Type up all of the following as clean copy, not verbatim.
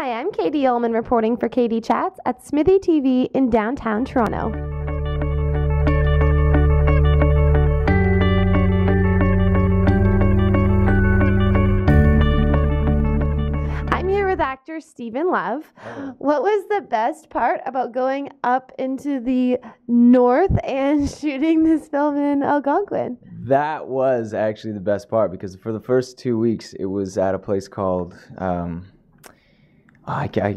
Hi, I'm Katie Ullman reporting for Katie Chats at Smitheetv in downtown Toronto. I'm here with actor Stephen Love. What was the best part about going up into the north and shooting this film in Algonquin? That was actually the best part because for the first 2 weeks, it was at a place called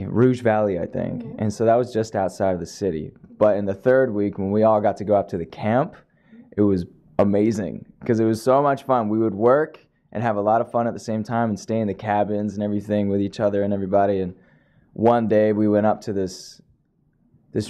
Rouge Valley, I think. And so that was just outside of the city. But in the third week, when we all got to go up to the camp, it was amazing because it was so much fun. We would work and have a lot of fun at the same time and stay in the cabins and everything with each other and everybody. And one day we went up to this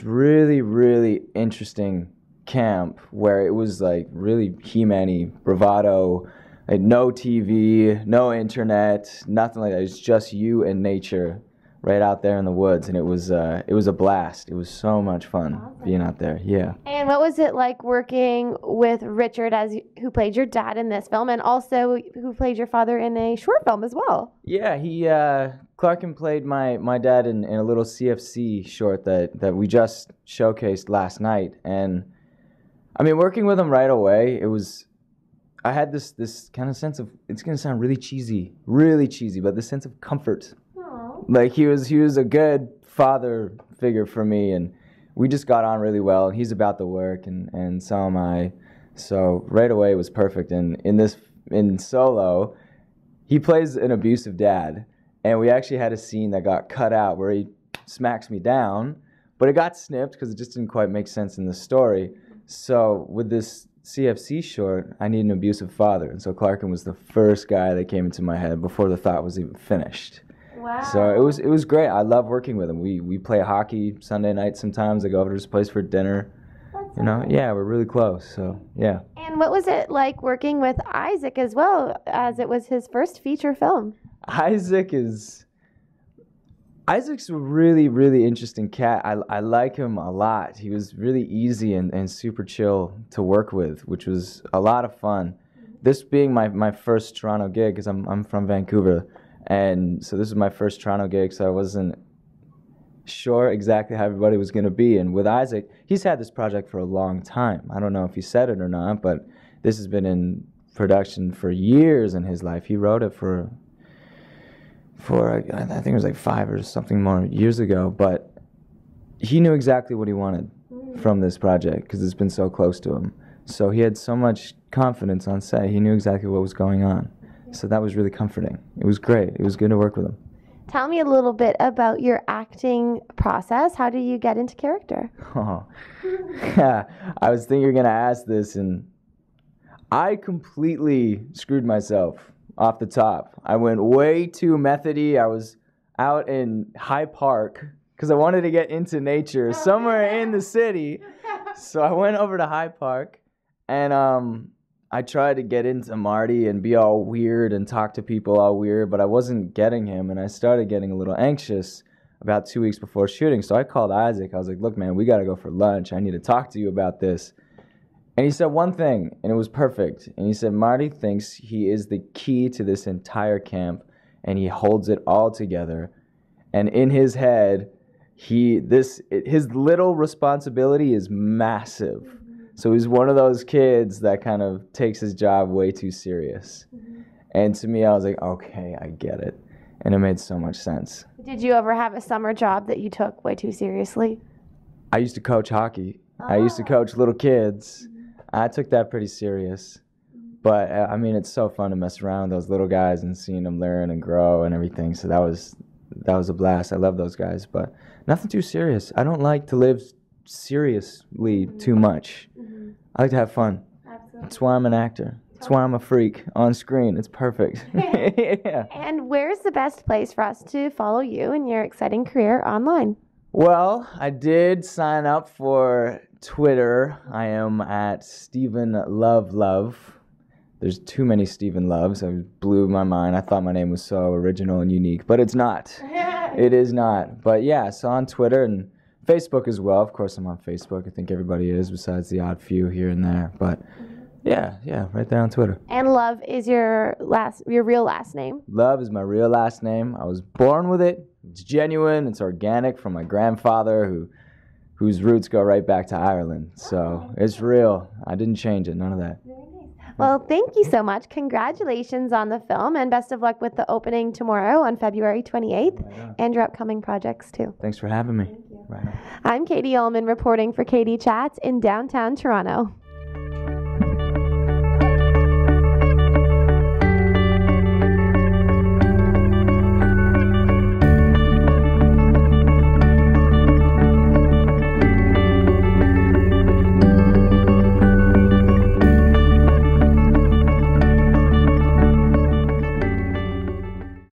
really, really interesting camp where it was like really He-Man-y, bravado, like no TV, no internet, nothing like that. It was just you and nature right out there in the woods, and it was a blast. It was so much fun being out there. Yeah. And what was it like working with Richard, who played your dad in this film, and also who played your father in a short film as well? Yeah, Clarkin played my dad in a little CFC short that we just showcased last night, and I mean, working with him right away, I had this kind of sense of, it's going to sound really cheesy, but this sense of comfort. Aww. Like he was a good father figure for me, and we just got on really well. He's about the work, and so am I. So right away it was perfect. And in Solo, he plays an abusive dad, and we actually had a scene that got cut out where he smacks me down, but it got snipped because it just didn't quite make sense in the story. So with this CFC short, I need an abusive father. And so Clarkin was the first guy that came into my head before the thought was even finished. Wow. So it was great. I love working with him. We play hockey Sunday night sometimes. I go over to his place for dinner. That's nice. Yeah, we're really close. So yeah. And what was it like working with Isaac as well, as it was his first feature film? Isaac's a really, really interesting cat. I like him a lot. He was really easy and super chill to work with, which was a lot of fun. This being my first Toronto gig, because I'm from Vancouver, and so this was my first Toronto gig, so I wasn't sure exactly how everybody was going to be. And with Isaac, he's had this project for a long time. I don't know if he said it or not, but this has been in production for years in his life. He wrote it for I think it was like 5 or something more years ago, but he knew exactly what he wanted from this project because it's been so close to him. So he had so much confidence on set. He knew exactly what was going on. So that was really comforting. It was great. It was good to work with him. Tell me a little bit about your acting process. How do you get into character? Oh, yeah. I was thinking you were going to ask this, and I completely screwed myself off the top. I went way too methody. I was out in High Park because I wanted to get into nature somewhere in the city. So I went over to High Park, and I tried to get into Marty and be all weird and talk to people all weird, but I wasn't getting him, and I started getting a little anxious about 2 weeks before shooting. So I called Isaac. I was like, look, man, we got to go for lunch. I need to talk to you about this. And he said one thing, and it was perfect. And he said, Marty thinks he is the key to this entire camp, and he holds it all together. And in his head, his little responsibility is massive. Mm-hmm. So he's one of those kids that kind of takes his job way too serious. Mm-hmm. And to me, I was like, okay, I get it. And it made so much sense. Did you ever have a summer job that you took way too seriously? I used to coach hockey. I used to coach little kids. I took that pretty serious, but I mean, it's so fun to mess around with those little guys and seeing them learn and grow and everything. So that was a blast. I love those guys, but nothing too serious. I don't like to live seriously too much. Mm-hmm. I like to have fun. Absolutely. That's why I'm an actor. That's why I'm a freak on screen. It's perfect. Yeah. And where's the best place for us to follow you and your exciting career online? Well, I did sign up for Twitter. I am at Stephen Love. There's too many Stephen Loves. It blew my mind. I thought my name was so original and unique, but it's not. It is not. But yeah, so on Twitter and Facebook as well. Of course, I'm on Facebook. I think everybody is, besides the odd few here and there. But Yeah, right there on Twitter. And Love is your real last name? Love is my real last name. I was born with it. It's genuine. It's organic from my grandfather, whose roots go right back to Ireland. So it's real. I didn't change it. None of that. Well, thank you so much. Congratulations on the film, and best of luck with the opening tomorrow on February 28th and your upcoming projects, too. Thanks for having me. Thank you. Right on. I'm Katie Ullman reporting for Katie Chats in downtown Toronto.